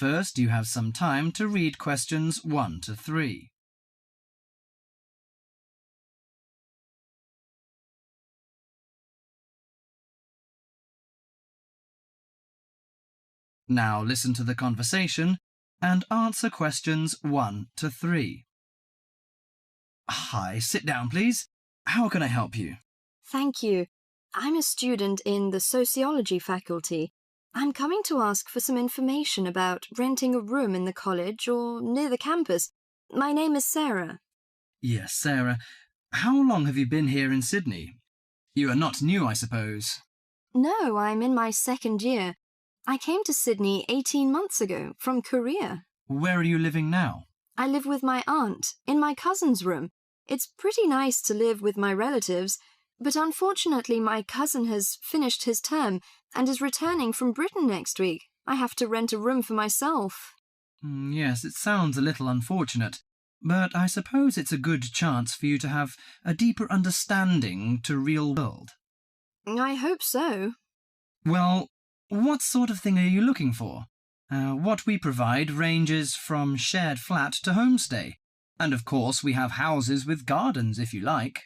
first, you have some time to read questions 1 to 3. Now listen to the conversation and answer questions 1 to 3. Hi, sit down, please. How can I help you? Thank you. I'm a student in the sociology faculty. I'm coming to ask for some information about renting a room in the college or near the campus. My name is Sarah. Yes, Sarah. How long have you been here in Sydney? You are not new, I suppose. No, I'm in my second year. I came to Sydney 18 months ago from Korea. Where are you living now? I live with my aunt in my cousin's room. It's pretty nice to live with my relatives, but unfortunately my cousin has finished his term and is returning from Britain next week. I have to rent a room for myself. Yes, it sounds a little unfortunate, but I suppose it's a good chance for you to have a deeper understanding to real world. I hope so. Well, what sort of thing are you looking for? What we provide ranges from shared flat to homestay. And of course we have houses with gardens if you like.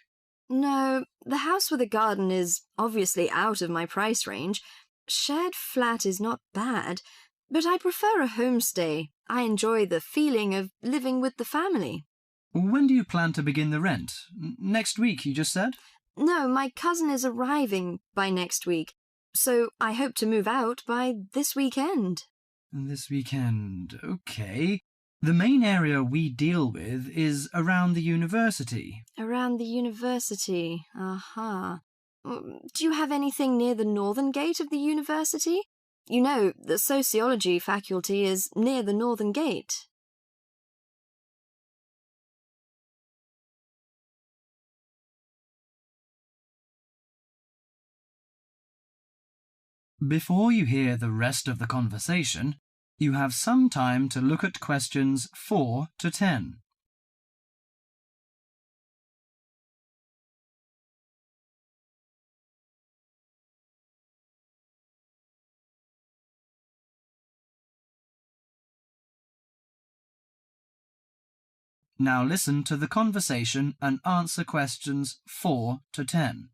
No, the house with a garden is obviously out of my price range. Shared flat is not bad, but I prefer a homestay. I enjoy the feeling of living with the family. When do you plan to begin the rent? Next week, you just said? No, my cousin is arriving by next week, so I hope to move out by this weekend. This weekend, okay. The main area we deal with is around the university. Around the university, aha. Do you have anything near the northern gate of the university? You know, the sociology faculty is near the northern gate. Before you hear the rest of the conversation, you have some time to look at questions 4 to 10. Now listen to the conversation and answer questions 4 to 10.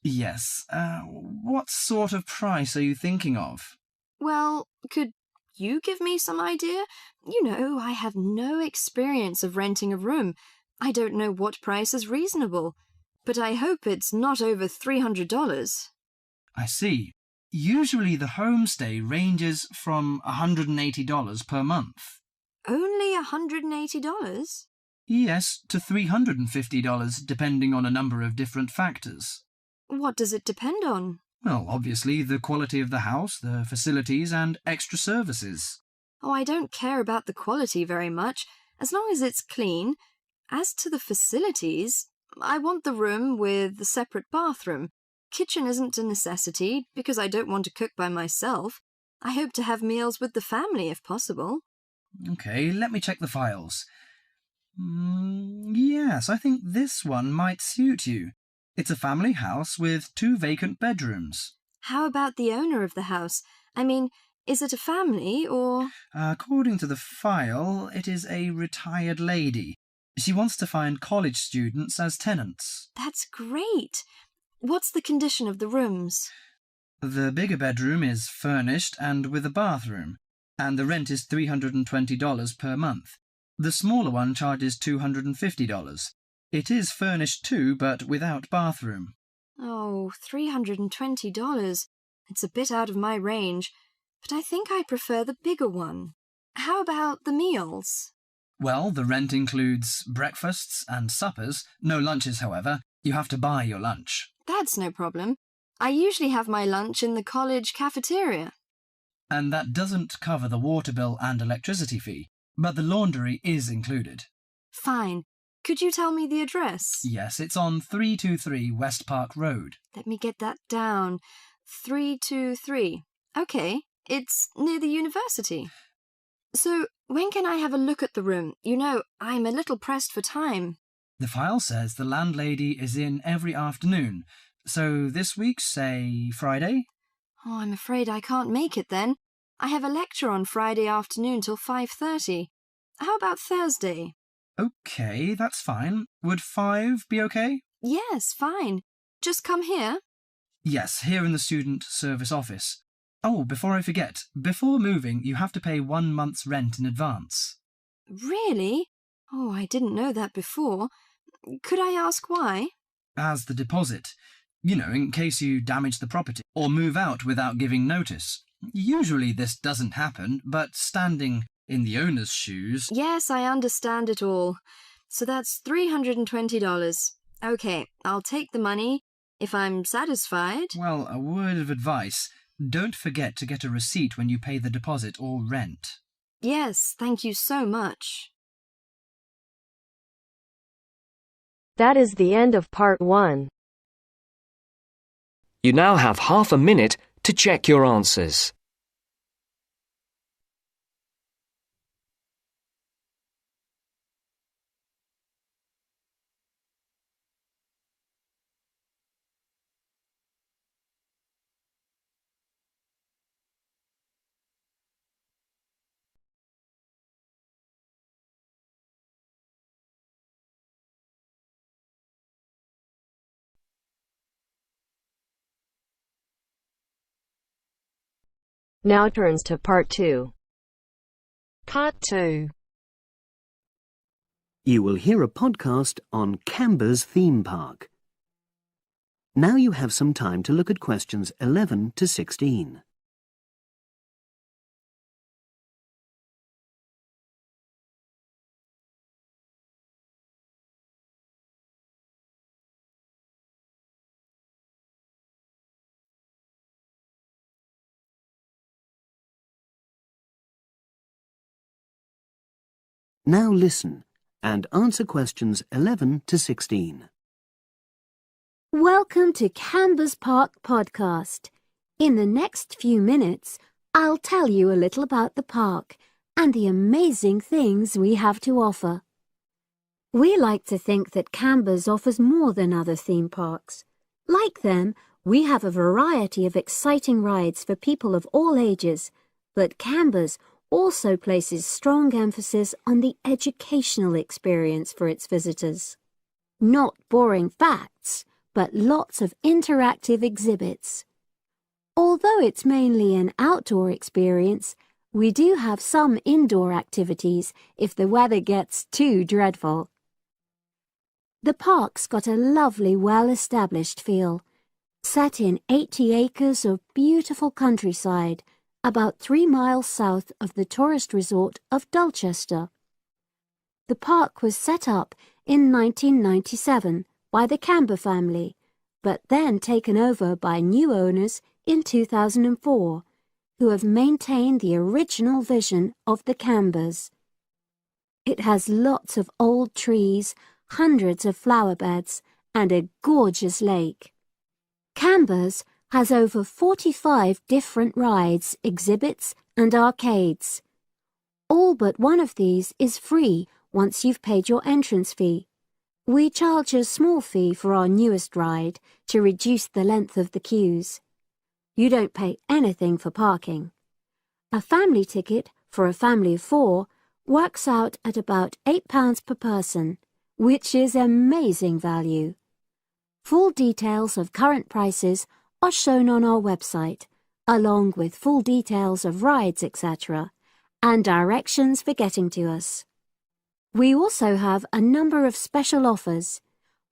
Yes, what sort of price are you thinking of? Well, could you give me some idea? You know, I have no experience of renting a room. I don't know what price is reasonable, but I hope it's not over $300. I see. Usually the homestay ranges from $180 per month. Only $180? Yes, to $350 depending on a number of different factors. What does it depend on? Well, obviously the quality of the house, the facilities and extra services. Oh, I don't care about the quality very much, as long as it's clean. As to the facilities, I want the room with the separate bathroom. Kitchen isn't a necessity, because I don't want to cook by myself. I hope to have meals with the family if possible. Okay, let me check the files. Yes, I think this one might suit you. It's a family house with 2 vacant bedrooms. How about the owner of the house? I mean, is it a family or... According to the file, it is a retired lady. She wants to find college students as tenants. That's great. What's the condition of the rooms? The bigger bedroom is furnished and with a bathroom, and the rent is $320 per month. The smaller one charges $250. It is furnished too, but without bathroom. Oh, $320. It's a bit out of my range, but I think I prefer the bigger one. How about the meals? Well, the rent includes breakfasts and suppers. No lunches, however. You have to buy your lunch. That's no problem. I usually have my lunch in the college cafeteria. And that doesn't cover the water bill and electricity fee, but the laundry is included. Fine. Could you tell me the address? Yes, it's on 323 West Park Road. Let me get that down. 323. Okay, it's near the university. So, when can I have a look at the room? You know, I'm a little pressed for time. The file says the landlady is in every afternoon. So this week, say Friday? Oh, I'm afraid I can't make it then. I have a lecture on Friday afternoon till 5:30. How about Thursday? OK, that's fine. Would 5 be OK? Yes, fine. Just come here. Yes, here in the student service office. Oh, before I forget, before moving, you have to pay 1 month's rent in advance. Really? Oh, I didn't know that before. Could I ask why? As the deposit. You know, in case you damage the property or move out without giving notice. Usually this doesn't happen, but standing in the owner's shoes... Yes, I understand it all. So that's $320. Okay, I'll take the money if I'm satisfied. Well, a word of advice. Don't forget to get a receipt when you pay the deposit or rent. Yes, thank you so much. That is the end of part 1. You now have half a minute to check your answers. Now turns to part 2. Part 2. You will hear a podcast on Canberra's theme park. Now you have some time to look at questions 11 to 16. Now listen and answer questions 11 to 16. Welcome to Canberra's Park podcast. In the next few minutes, I'll tell you a little about the park and the amazing things we have to offer. We like to think that Canberra's offers more than other theme parks. Like them, we have a variety of exciting rides for people of all ages, but Canberra's also places strong emphasis on the educational experience for its visitors. Not boring facts, but lots of interactive exhibits. Although it's mainly an outdoor experience, we do have some indoor activities if the weather gets too dreadful. The park's got a lovely, well-established feel, set in 80 acres of beautiful countryside, about 3 miles south of the tourist resort of Dulchester. The park was set up in 1997 by the Canberra family, but then taken over by new owners in 2004, who have maintained the original vision of the Canberras. It has lots of old trees, hundreds of flower beds, and a gorgeous lake. Canberra's has over 45 different rides, exhibits, and arcades. All but one of these is free once you've paid your entrance fee. We charge a small fee for our newest ride to reduce the length of the queues. You don't pay anything for parking. A family ticket for a family of 4 works out at about £8 per person, which is amazing value. Full details of current prices are shown on our website, along with full details of rides, etc., and directions for getting to us. We also have a number of special offers.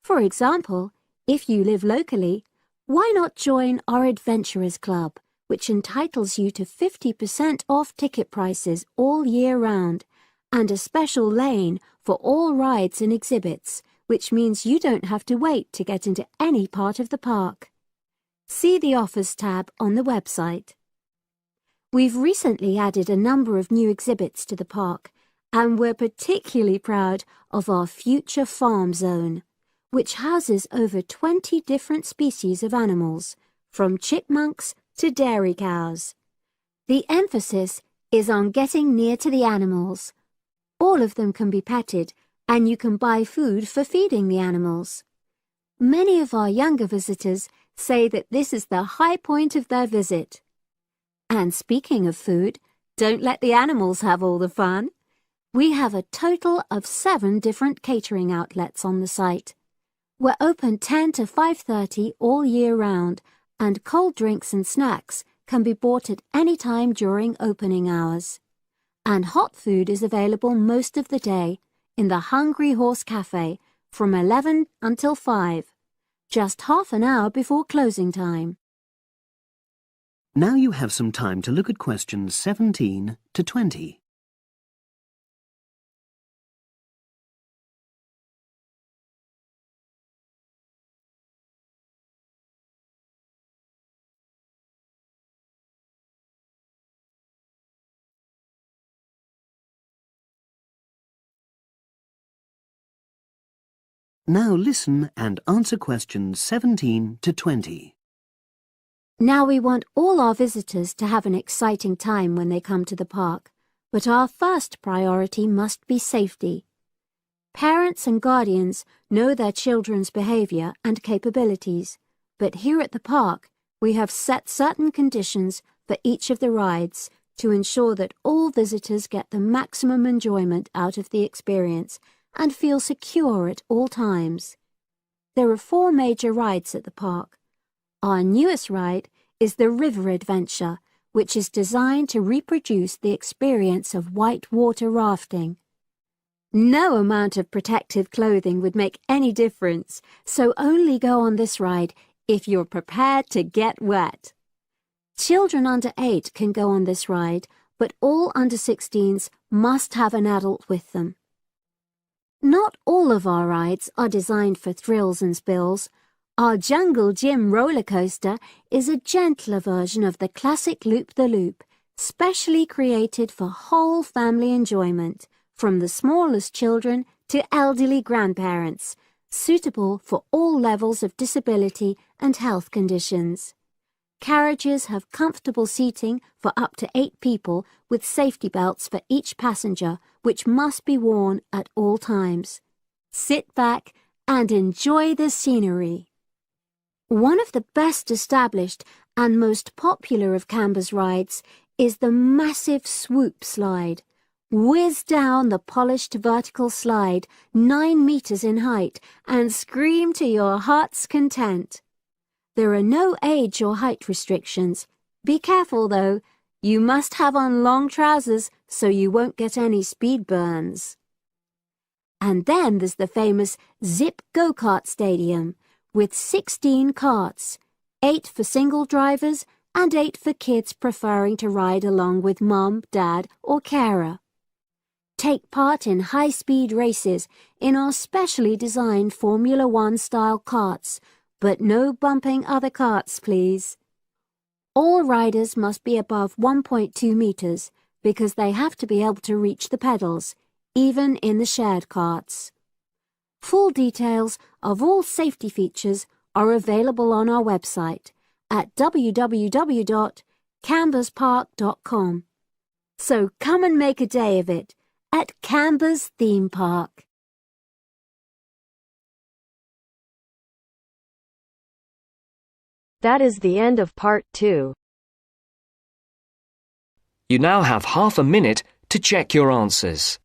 For example, if you live locally, why not join our Adventurers Club, which entitles you to 50% off ticket prices all year round, and a special lane for all rides and exhibits, which means you don't have to wait to get into any part of the park. See the Offers tab on the website. We've recently added a number of new exhibits to the park, and we're particularly proud of our Future Farm Zone, which houses over 20 different species of animals, from chipmunks to dairy cows. The emphasis is on getting near to the animals. All of them can be petted, and you can buy food for feeding the animals. Many of our younger visitors say that this is the high point of their visit. And speaking of food, Don't let the animals have all the fun. We have a total of 7 different catering outlets on the site. We're open 10 to 5:30 all year round, and cold drinks and snacks can be bought at any time during opening hours. And hot food is available most of the day in the Hungry Horse Cafe from 11 until 5, just half an hour before closing time. Now you have some time to look at questions 17 to 20. Now listen and answer questions 17 to 20. Now we want all our visitors to have an exciting time when they come to the park, but our first priority must be safety. Parents and guardians know their children's behavior and capabilities, but here at the park, we have set certain conditions for each of the rides to ensure that all visitors get the maximum enjoyment out of the experience and feel secure at all times. There are 4 major rides at the park. Our newest ride is the River Adventure, which is designed to reproduce the experience of whitewater rafting. No amount of protective clothing would make any difference, so only go on this ride if you're prepared to get wet. Children under 8 can go on this ride, but all under 16s must have an adult with them. Not all of our rides are designed for thrills and spills. Our Jungle Gym roller coaster is a gentler version of the classic Loop-the-Loop, specially created for whole family enjoyment, from the smallest children to elderly grandparents, suitable for all levels of disability and health conditions. Carriages have comfortable seating for up to 8 people with safety belts for each passenger, which must be worn at all times. Sit back and enjoy the scenery. One of the best established and most popular of Canberra's rides is the massive swoop slide. Whiz down the polished vertical slide 9 meters in height and scream to your heart's content. There are no age or height restrictions. Be careful though, you must have on long trousers so you won't get any speed burns. And then there's the famous Zip Go-Kart Stadium with 16 karts, 8 for single drivers and 8 for kids preferring to ride along with mum, dad or carer. Take part in high-speed races in our specially designed Formula 1 style karts, but no bumping other karts, please. All riders must be above 1.2 meters because they have to be able to reach the pedals, even in the shared karts. Full details of all safety features are available on our website at www.camberspark.com. So come and make a day of it at Canberra's Theme Park. That is the end of part 2. You now have half a minute to check your answers.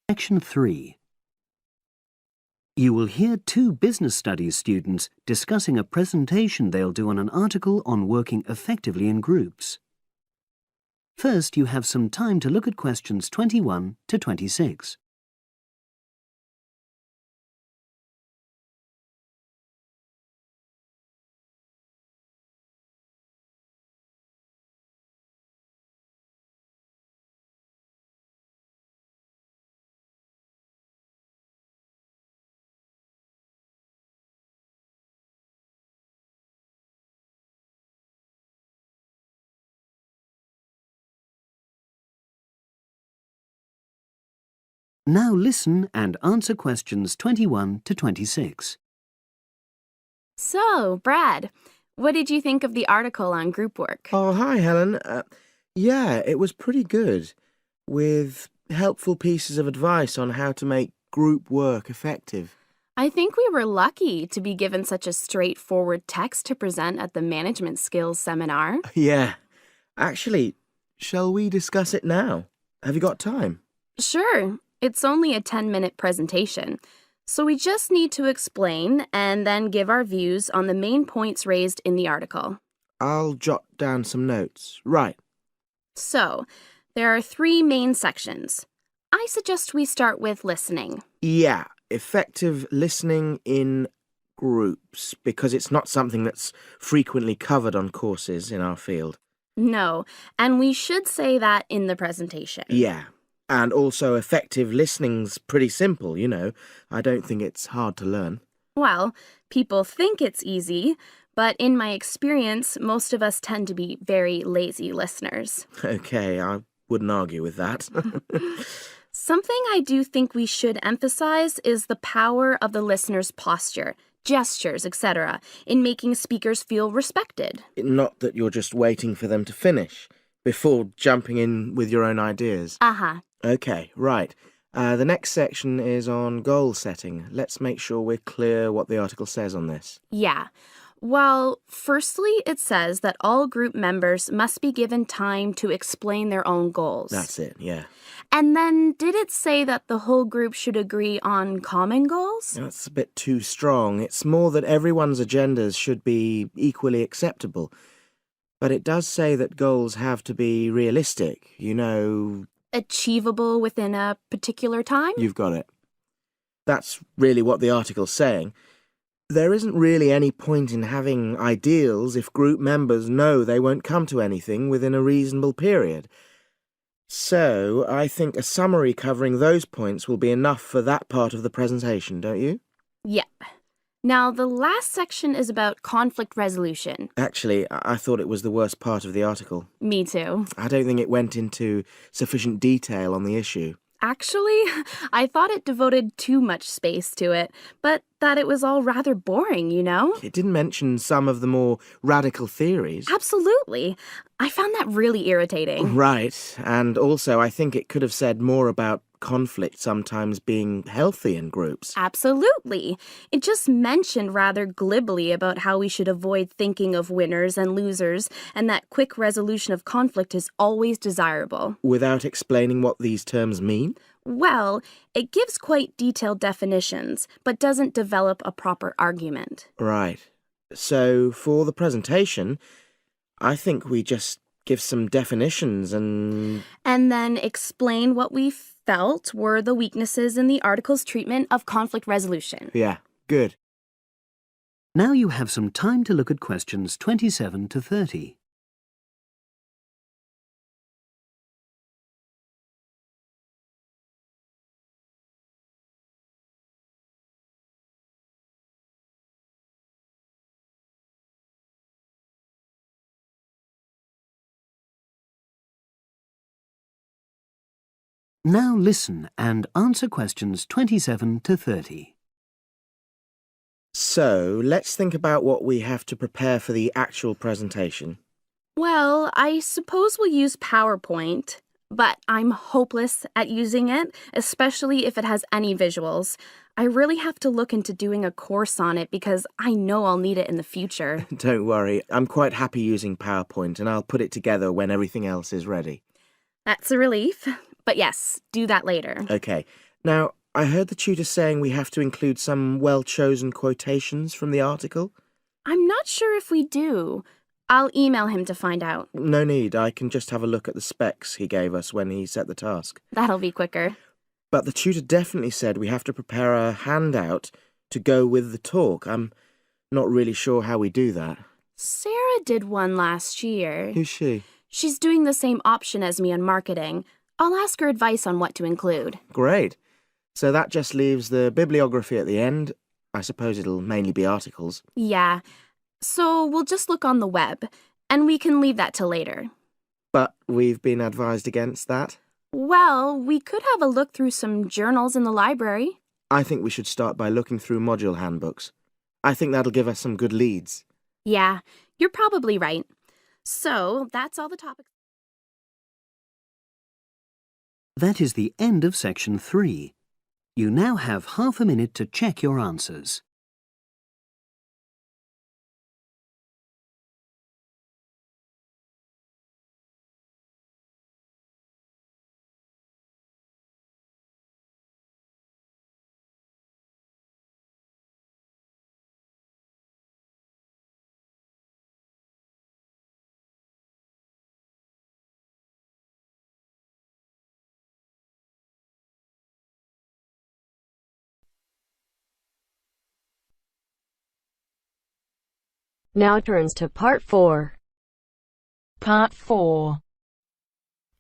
Section 3. You will hear 2 business studies students discussing a presentation they'll do on an article on working effectively in groups. First, you have some time to look at questions 21 to 26. Now listen and answer questions 21 to 26. So, Brad, what did you think of the article on group work? Oh, hi, Helen. Yeah, it was pretty good, with helpful pieces of advice on how to make group work effective. I think we were lucky to be given such a straightforward text to present at the management skills seminar. Yeah. Actually, shall we discuss it now? Have you got time? Sure, it's only a 10-minute presentation, so we just need to explain and then give our views on the main points raised in the article. I'll jot down some notes. Right. So, there are 3 main sections. I suggest we start with listening. Yeah, effective listening in groups, because it's not something that's frequently covered on courses in our field. No, and we should say that in the presentation. Yeah, and also effective listening's pretty simple, you know. I don't think it's hard to learn. Well, people think it's easy, but in my experience, most of us tend to be very lazy listeners. Okay, I wouldn't argue with that. Something I do think we should emphasize is the power of the listener's posture, gestures, etc., in making speakers feel respected. Not that you're just waiting for them to finish before jumping in with your own ideas. Uh-huh. Okay, right. The next section is on goal setting. Let's make sure we're clear what the article says on this. Yeah. Well, firstly, it says that all group members must be given time to explain their own goals. That's it, yeah. And then, did it say that the whole group should agree on common goals? That's a bit too strong. It's more that everyone's agendas should be equally acceptable. But it does say that goals have to be realistic, you know. Achievable within a particular time? You've got it. That's really what the article's saying. There isn't really any point in having ideals if group members know they won't come to anything within a reasonable period. So, I think a summary covering those points will be enough for that part of the presentation, don't you? Yeah. Now, the last section is about conflict resolution. Actually, I thought it was the worst part of the article. Me too. I don't think it went into sufficient detail on the issue. Actually, I thought it devoted too much space to it, but that it was all rather boring, you know? It didn't mention some of the more radical theories. Absolutely. I found that really irritating. Right, and also I think it could have said more about conflict sometimes being healthy in groups. Absolutely. It just mentioned rather glibly about how we should avoid thinking of winners and losers, and that quick resolution of conflict is always desirable. Without explaining what these terms mean? Well, it gives quite detailed definitions, but doesn't develop a proper argument. Right. So, for the presentation, I think we just give some definitions and then explain what we felt were the weaknesses in the article's treatment of conflict resolution. Yeah, good. Now you have some time to look at questions 27 to 30. Now listen and answer questions 27 to 30. So, let's think about what we have to prepare for the actual presentation. Well, I suppose we'll use PowerPoint, but I'm hopeless at using it, especially if it has any visuals. I really have to look into doing a course on it because I know I'll need it in the future. Don't worry, I'm quite happy using PowerPoint and I'll put it together when everything else is ready. That's a relief. But yes, do that later. Okay. Now, I heard the tutor saying we have to include some well-chosen quotations from the article. I'm not sure if we do. I'll email him to find out. No need, I can just have a look at the specs he gave us when he set the task. That'll be quicker. But the tutor definitely said we have to prepare a handout to go with the talk. I'm not really sure how we do that. Sarah did one last year. Who's she? She's doing the same option as me in marketing. I'll ask her advice on what to include. Great. So that just leaves the bibliography at the end. I suppose it'll mainly be articles. Yeah. So we'll just look on the web, and we can leave that till later. But we've been advised against that? Well, we could have a look through some journals in the library. I think we should start by looking through module handbooks. I think that'll give us some good leads. Yeah, you're probably right. So, that's all the topics. That is the end of section 3. You now have half a minute to check your answers. Now turns to part 4. Part 4.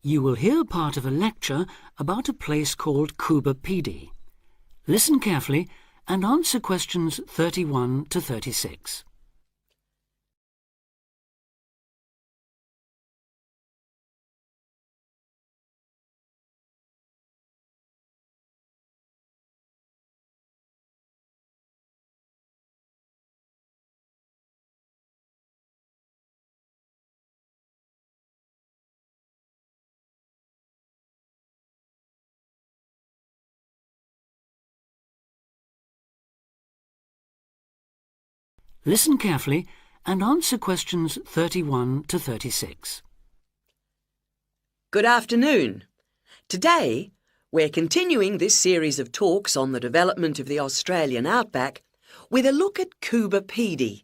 You will hear part of a lecture about a place called Cuba Pedy. Listen carefully and answer questions 31 to 36. Listen carefully and answer questions 31 to 36. Good afternoon. Today, we're continuing this series of talks on the development of the Australian outback with a look at Cuba Pedy,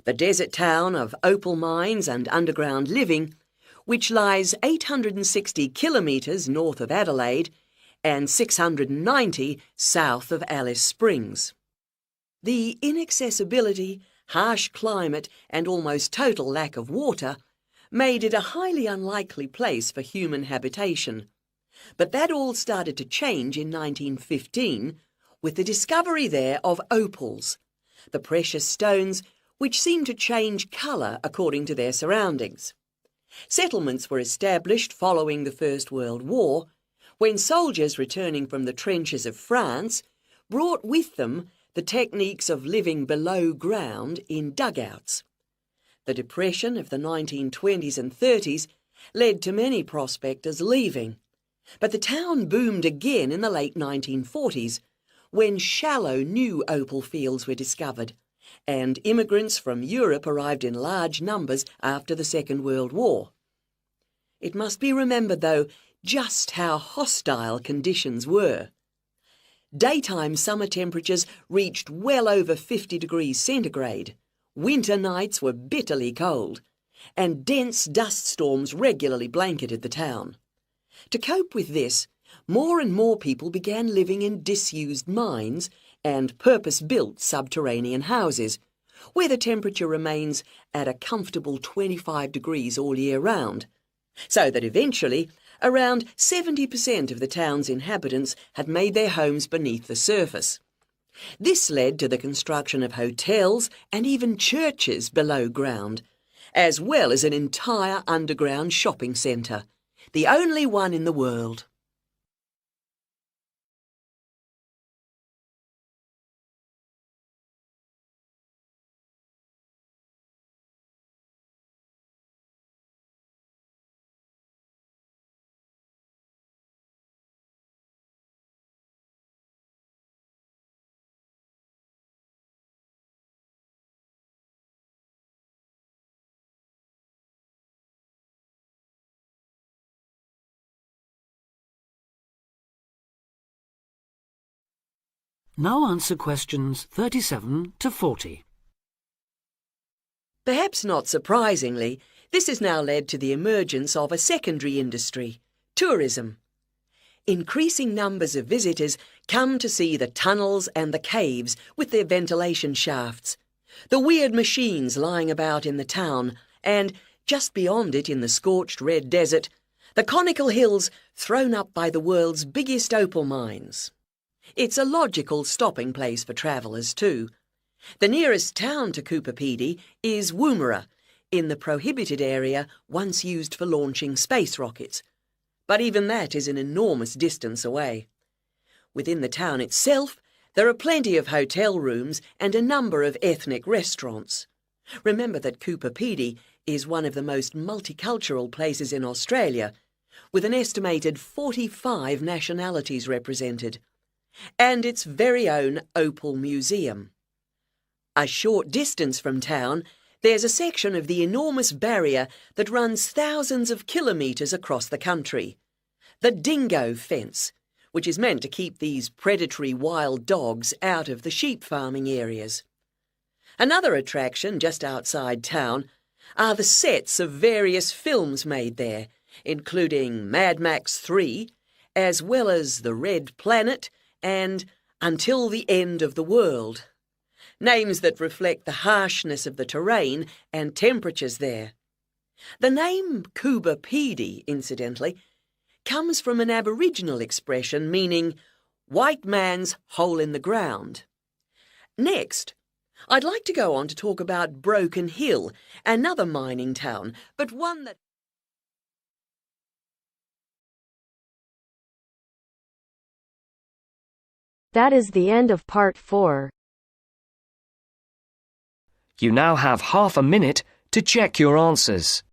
the desert town of opal mines and underground living, which lies 860 kilometres north of Adelaide and 690 south of Alice Springs. The inaccessibility, harsh climate and almost total lack of water made it a highly unlikely place for human habitation. But that all started to change in 1915 with the discovery there of opals, the precious stones which seem to change colour according to their surroundings. Settlements were established following the First World War, when soldiers returning from the trenches of France brought with them the techniques of living below ground in dugouts. The depression of the 1920s and 30s led to many prospectors leaving, but the town boomed again in the late 1940s when shallow new opal fields were discovered, and immigrants from Europe arrived in large numbers after the Second World War. It must be remembered, though, just how hostile conditions were. Daytime summer temperatures reached well over 50 degrees centigrade, winter nights were bitterly cold, and dense dust storms regularly blanketed the town. To cope with this, more and more people began living in disused mines and purpose-built subterranean houses, where the temperature remains at a comfortable 25 degrees all year round, so that eventually around 70% of the town's inhabitants had made their homes beneath the surface. This led to the construction of hotels and even churches below ground, as well as an entire underground shopping centre, the only one in the world. Now answer questions 37 to 40. Perhaps not surprisingly, this has now led to the emergence of a secondary industry, tourism. Increasing numbers of visitors come to see the tunnels and the caves with their ventilation shafts, the weird machines lying about in the town, and, just beyond it in the scorched red desert, the conical hills thrown up by the world's biggest opal mines. It's a logical stopping place for travellers too. The nearest town to Cuba Pedy is Woomera, in the prohibited area once used for launching space rockets. but even that is an enormous distance away. Within the town itself, there are plenty of hotel rooms and a number of ethnic restaurants. Remember that Coober Pedy is one of the most multicultural places in Australia, with an estimated 45 nationalities represented, and its very own Opal Museum. A short distance from town, there's a section of the enormous barrier that runs thousands of kilometres across the country, the dingo fence, which is meant to keep these predatory wild dogs out of the sheep farming areas. Another attraction just outside town are the sets of various films made there, including Mad Max 3, as well as The Red Planet and Until the End of the World. Names that reflect the harshness of the terrain and temperatures there. The name Coober Pedy, incidentally, comes from an Aboriginal expression meaning white man's hole in the ground. Next, I'd like to go on to talk about Broken Hill, another mining town, but one that... That is the end of part 4. You now have half a minute to check your answers.